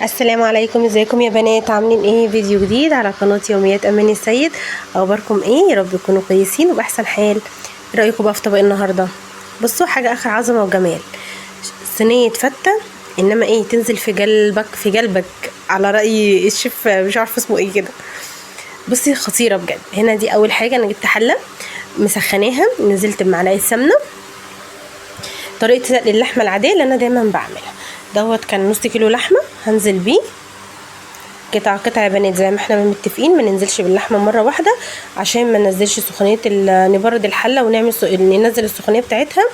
السلام عليكم، ازيكم يا بنات؟ عاملين ايه؟ فيديو جديد على قناة يوميات امان السيد. اخباركم ايه؟ يا رب تكونوا كويسين وباحسن حال. ايه رايكم بقى في طبق النهارده؟ بصوا، حاجه اخر عظمه وجمال. صينيه فته، انما ايه، تنزل في قلبك في قلبك، على راي الشيف مش عارفه اسمه ايه كده. بصي، خطيره بجد. هنا دي اول حاجه، انا جبت حله مسخناها، نزلت بمعلقه سمنه. طريقه سلق اللحمه العاديه اللي انا دايما بعملها، كان نص كيلو لحمه، هنزل بيه قطع قطع يا بنات زي ما احنا متفقين. ما ننزلش باللحمه مره واحده عشان ما ننزلش سخونيه نبرد الحله ونعمل ننزل السخونيه بتاعتها،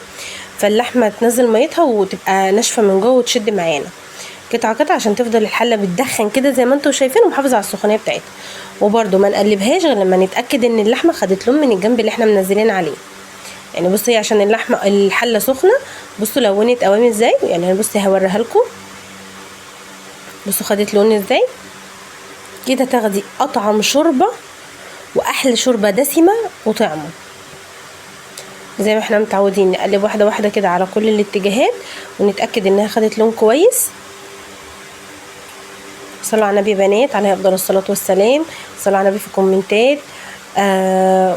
فاللحمه تنزل ميتها وتبقى ناشفه من جوه وتشد معانا. قطع قطع عشان تفضل الحله بتدخن كده زي ما انتم شايفين، ومحافظه على السخونيه بتاعتها. وبرده ما نقلبهاش غير لما نتاكد ان اللحمه خدت لون من الجنب اللي احنا منزلين عليه. يعني بصي، عشان الحله سخنه. بصوا لونت قوام ازاي، يعني بصي هوريها لكم. بصوا خدت لون ازاي كده. تاخدي اطعم شوربه واحلى شوربه دسمه وطعمه. زي ما احنا متعودين نقلب واحده واحده كده على كل الاتجاهات، ونتاكد انها خدت لون كويس. صلوا على النبي بنات عليه افضل الصلاه والسلام. صلوا على النبي في الكومنتات.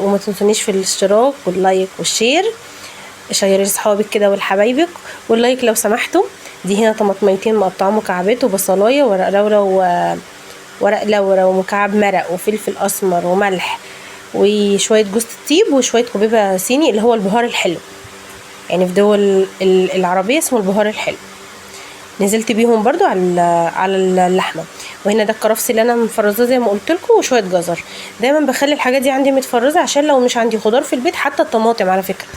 وما تنسونيش في الاشتراك واللايك والشير. شيري لاصحابك كده ولحبايبك، واللايك لو سمحتوا. دي هنا طماطميتين مقطعه مكعبات، وبصلايه ورق لورا ورق لورا ومكعب مرق وفلفل اسمر وملح وشويه جوز الطيب وشويه كوبيبه صيني اللي هو البهار الحلو، يعني في دول العربيه اسمه البهار الحلو. نزلت بيهم برضو على اللحمه. وهنا ده الكرفس اللي انا مفرزاه زي ما قلت لكم، وشويه جزر. دايما بخلي الحاجات دي عندي متفرزه عشان لو مش عندي خضار في البيت. حتى الطماطم على فكره،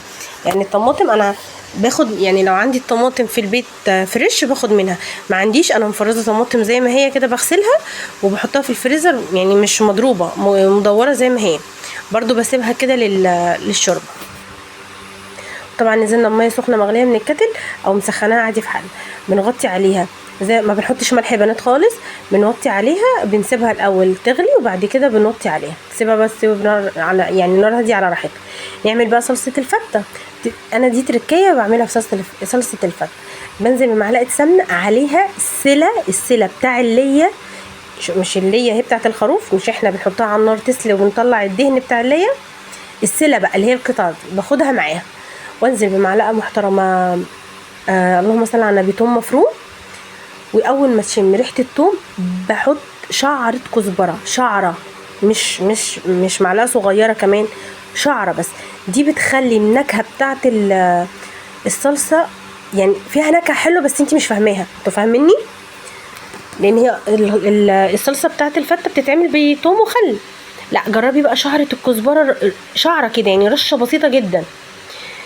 يعني الطماطم انا باخد، يعني لو عندي الطماطم في البيت فريش باخد منها. ما عنديش، انا مفرزه طماطم زي ما هي كده، بغسلها وبحطها في الفريزر، يعني مش مضروبه، مدوره زي ما هي. برضو بسيبها كده للشرب. طبعا نزلنا بميه سخنه مغليه من الكتل او مسخناها عادي في حله. بنغطي عليها، زي ما بنحطش ملح يا بنات خالص. بنوطي عليها، بنسيبها الاول تغلي وبعد كده بنوطي عليها، سيبها بس بنار على، يعني نار هاديه على راحتها. نعمل بقى صلصه الفته. انا دي تركيه بعملها في صلصه الفته. بنزل بمعلقه سمنه عليها السله بتاع الليه، مش الليه هي بتاعه الخروف، مش احنا بنحطها على النار تسلق وبنطلع الدهن بتاع الليه. السله بقى اللي هي القطعه دي باخدها معاها، وانزل بمعلقه محترمه اللهم صل على النبي توم مفروم. واول ما تشم ريحه التوم بحط شعره كزبره، شعره، مش معلقه صغيره كمان، شعره بس. دي بتخلي النكهه بتاعت الصلصه، يعني فيها نكهه حلوه بس انت مش فاهماها. انتوا فاهميني؟ لان هي الصلصه بتاعت الفته بتتعمل بتوم وخل. لا، جربي بقى شعره الكزبره، شعره كده يعني، رشه بسيطه جدا،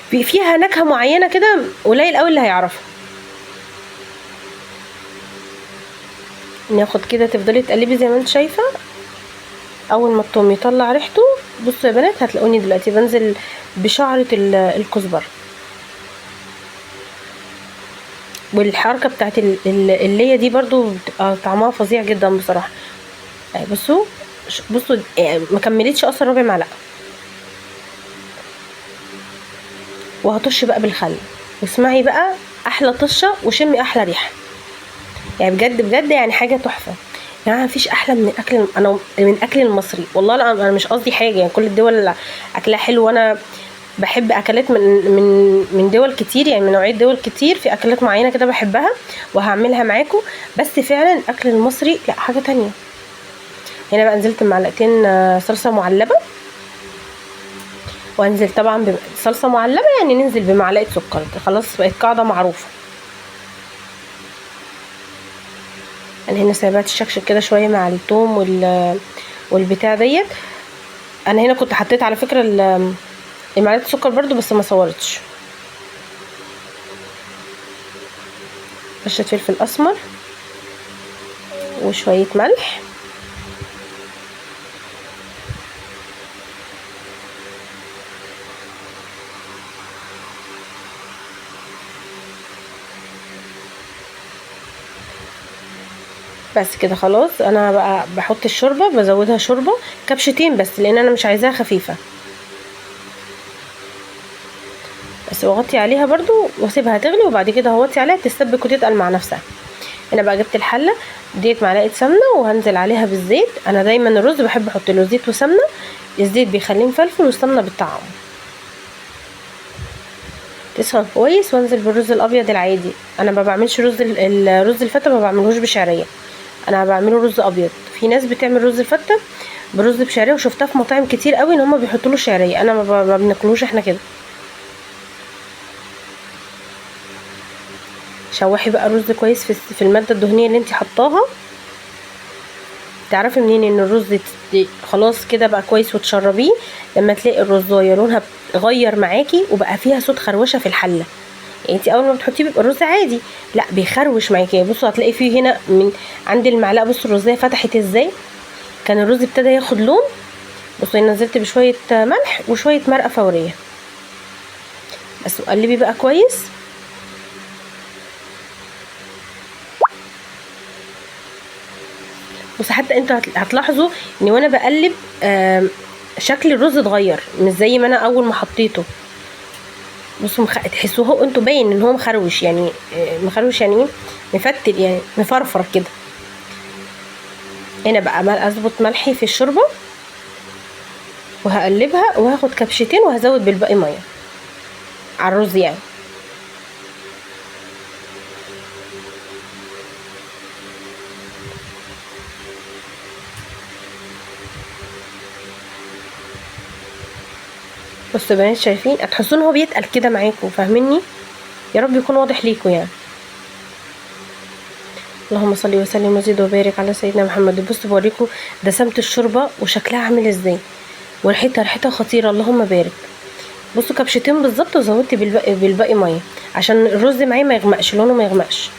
فيها نكهه معينه كده، قليل قوي اللي هيعرفها. ناخد كده، تفضلي تقلبي زي ما انت شايفه. اول ما الثوم يطلع ريحته، بصوا يا بنات هتلاقوني دلوقتي بنزل بشعره الكزبره. والحركه بتاعت الليه دي برضو بتبقى طعمها فظيع جدا بصراحه. بصوا بصوا، ما كملتش اصلا ربع معلقه. وهطش بقى بالخل، واسمعي بقى احلى طشه وشمي احلى ريحه. يعني بجد بجد، يعني حاجه تحفه. يعني مفيش احلى من الاكل، انا من الاكل المصري والله. لا انا مش قصدي حاجه، يعني كل الدول اكلها حلو، وانا بحب اكلات من دول كتير، يعني من نوعيه دول كتير، في اكلات معينه كده بحبها وهعملها معاكم. بس فعلا الاكل المصري لا، حاجه تانية. هنا بقى نزلت بمعلقتين صلصه معلبه، وانزل طبعا بصلصه معلبه، يعني ننزل بمعلقه سكر. خلاص بقت قاعده معروفه. انا هنا سايباها تشكشك كده شويه مع الثوم والبتاع ديت. انا هنا كنت حطيت على فكره معلقه سكر برضو، بس ما صورتش. رشه فلفل اسمر وشويه ملح. بس كده خلاص. انا بقى بحط الشوربه، بزودها شوربه كبشتين بس، لان انا مش عايزاها خفيفه. بس واغطي عليها برضو واسيبها تغلي، وبعد كده هوطي عليها تتسبك وتتقل مع نفسها. هنا بقى جبت الحله ديت معلقه سمنه وهنزل عليها بالزيت. انا دايما الرز بحب احط له زيت وسمنه، الزيت بيخليه مفلفل والسمنه بالطعم. تسخن كويس وانزل بالرز الابيض العادي. انا ما بعملش الرز الفته، ما بعملهوش بشعريه، انا بعمله رز ابيض. في ناس بتعمل رز الفته برز بشعريه، وشفتها في مطاعم كتير قوي ان هم بيحطوا له شعريه. انا ما بناكلوش احنا كده. شوحي بقى الرز كويس في الماده الدهنيه اللي انت حطاها. تعرفي منين ان الرز خلاص كده بقى كويس وتشربيه؟ لما تلاقي الرزايه لونها غير معاكي وبقى فيها صوت خروشه في الحله. يعني انت اول ما بتحطيه بيبقى الرز عادي، لا بيخروش معاكي. بصوا هتلاقي فيه هنا من عند المعلقه، بصوا الرزايه فتحت ازاي، كان الرز ابتدى ياخد لون. بصوا نزلت بشويه ملح وشويه مرقه فوريه بس، وقلبي بقى كويس. بس حتى انتوا هتلاحظوا ان وانا بقلب شكل الرز اتغير، مش زي ما انا اول ما حطيته. بصوا تحسوه انتوا باين ان هو مخروش، يعني مخروش يعني ايه، مفتل يعني مفرفر كده. هنا بقى اظبط ملحي في الشوربه وهقلبها وهاخد كبشتين وهزود بالباقي ميه على الرز يعني. بصوا يا بنات شايفين، هتحسوا ان هو بيتقل كده معاكم، فاهميني؟ يا رب يكون واضح ليكم يعني. اللهم صل وسلم وزد وبارك على سيدنا محمد. بصوا بوريكم دسمه الشوربه وشكلها عامل ازاي، وريحتها خطيره، اللهم بارك. بصوا كبشتين بالظبط، وزودت بالباقي ميه عشان الرز معايا ما يغمقش، لونه ما يغمقش.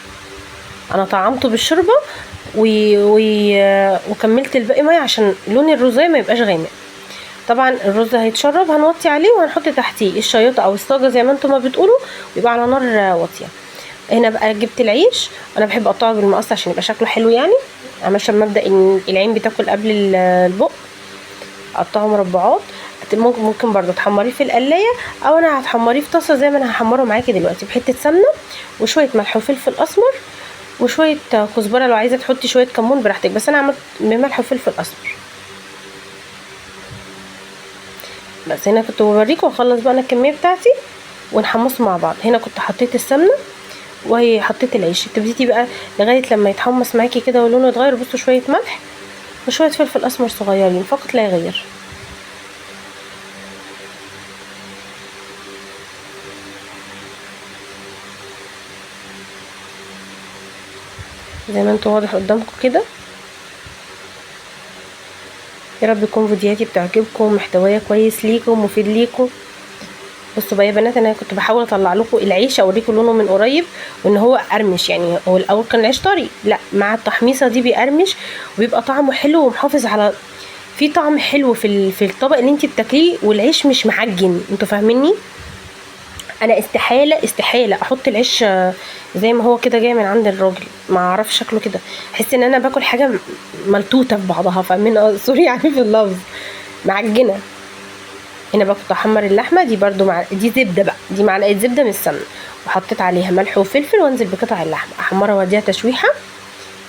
انا طعمته بالشوربه وكملت الباقي ميه عشان لون الرزايه ما يبقاش غامق. طبعا الرز هيتشرب، هنوطي عليه وهنحط تحتيه الشياطه او الصاجه زي ما انتم ما بتقولوا، ويبقى على نار واطيه. هنا بقى جبت العيش، انا بحب اقطعه بالمقص عشان يبقى شكله حلو يعني، عشان مبدا ان العين بتاكل قبل البق. اقطعه مربعات. ممكن برضو تحمريه في القلايه، او انا هتحمريه في طاسه زي ما انا هحمره معاكي دلوقتي، بحته سمنه وشويه ملح وفلفل اسمر وشويه كزبره، لو عايزه تحطي شويه كمون براحتك، بس انا عملت بملح وفلفل اسمر بس. هنا كنت بوريكم واخلص بقى انا الكميه بتاعتي ونحمصه مع بعض. هنا كنت حطيت السمنه وهي حطيت العيش، تبتدي بقى لغايه لما يتحمص معاكي كده ولونه يتغير. بصوا شويه ملح وشويه فلفل اسمر صغيرين فقط لا يغير. زي ما انتوا واضح قدامكم كده. يا رب يكون فيديوهاتي بتعجبكم، محتوايا كويس ليكم مفيد ليكم. بصوا بقى يا بنات، انا كنت بحاول اطلع لكم العيش اوريكم لونه من قريب وان هو قرمش، يعني هو الاول كان العيش طري، لا مع التحميصه دي بيقرمش وبيبقى طعمه حلو ومحافظ على في طعم حلو في الطبق اللي انت بتاكليه، والعيش مش معجن. انتوا فاهميني؟ انا استحاله احط العيش زي ما هو كده جاي من عند الراجل، ما اعرفش شكله كده، احس ان انا باكل حاجه ملتوته في بعضها، فاهمين؟ سوري يعني في اللفظ، معجنه. هنا بقى كنت احمر اللحمه دي برده دي زبده بقى، دي معلقه زبده من السمنه، وحطيت عليها ملح وفلفل، وانزل بقطع اللحمه احمرها واديها تشويحه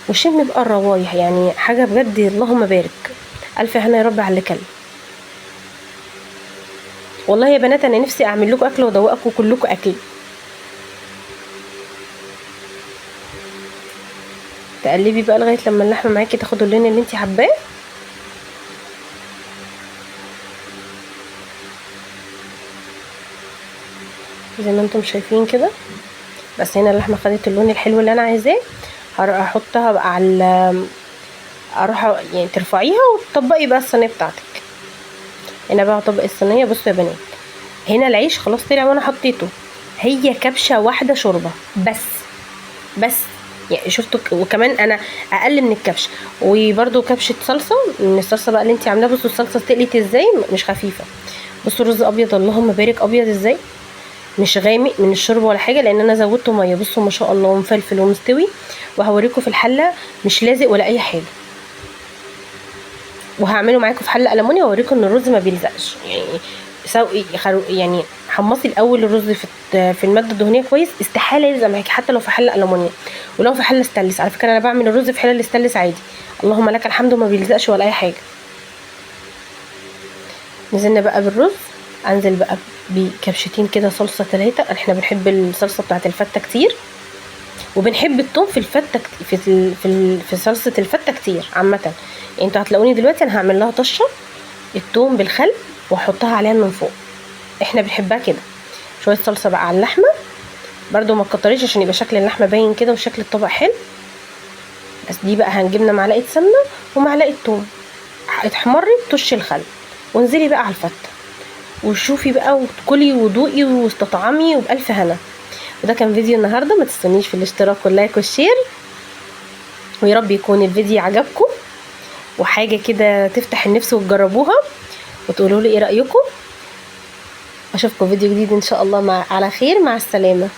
وشم بقى الروايح، يعني حاجه بجد اللهم بارك. الف هنا يا رب على اللي كل. والله يا بنات انا نفسي اعمل لكم اكل وادوقكم كلكم اكل. تقلبي بقى لغايه لما اللحمه معاكي تاخد اللون اللي انت حباه. زي ما انتم شايفين كده. بس هنا اللحمه خدت اللون الحلو اللي انا عايزاه، هحطها بقى على اروح يعني ترفعيها وتطبقي بقى الصينيه بتاعتك. هنا بقى هطبق الصينيه. بصوا يا بنات، هنا العيش خلاص طلع وانا حطيته، هي كبشه واحده شوربه بس يعني شفتوا، وكمان انا اقل من الكبشه، وبرده كبشه صلصه من الصلصه بقى اللي انت عاملاها. بصوا الصلصه تقلت ازاي، مش خفيفه. بصوا الرز ابيض اللهم بارك ابيض ازاي، مش غامق من الشوربه ولا حاجه، لان انا زودته ميه. بصوا ما شاء الله، ومفلفل ومستوي، وهوريكم في الحله مش لازق ولا اي حاجه، وهعمله معاكم في حله المونيا واوريكم ان الرز ما بيلزقش، يعني يعني حمصي الاول الرز في الماده الدهنيه كويس، استحاله يلزق معاكي حتى لو في حله الومنيوم، ولو في حله استانلس. على فكره انا بعمل الرز في حله الاستانلس عادي، اللهم لك الحمد، ما بيلزقش ولا اي حاجه. نزلنا بقى بالرز، انزل بقى بكبشتين كده صلصه 3. احنا بنحب الصلصه بتاعه الفته كتير، وبنحب الثوم في الفته في صلصه الفته كتير عامه. يعني انتوا هتلاقوني دلوقتي انا هعمل لها طشه الثوم بالخل واحطها عليها من فوق، احنا بنحبها كده. شويه صلصه بقى على اللحمه برده، ما تكتريش عشان يبقى شكل اللحمه باين كده وشكل الطبق حلو. بس دي بقى هنجيبنا معلقه سمنه ومعلقه ثوم، اتحمرت طش الخل، وانزلي بقى على الفته وشوفي بقى وكلي وذوقي واستطعمي وبألف هنا. وده كان فيديو النهارده، ما تنسونيش في الاشتراك واللايك والشير، ويا رب يكون الفيديو عجبكم وحاجه كده تفتح النفس وتجربوها وتقولوا لي ايه رايكم. اشوفكم فيديو جديد ان شاء الله على خير. مع السلامه.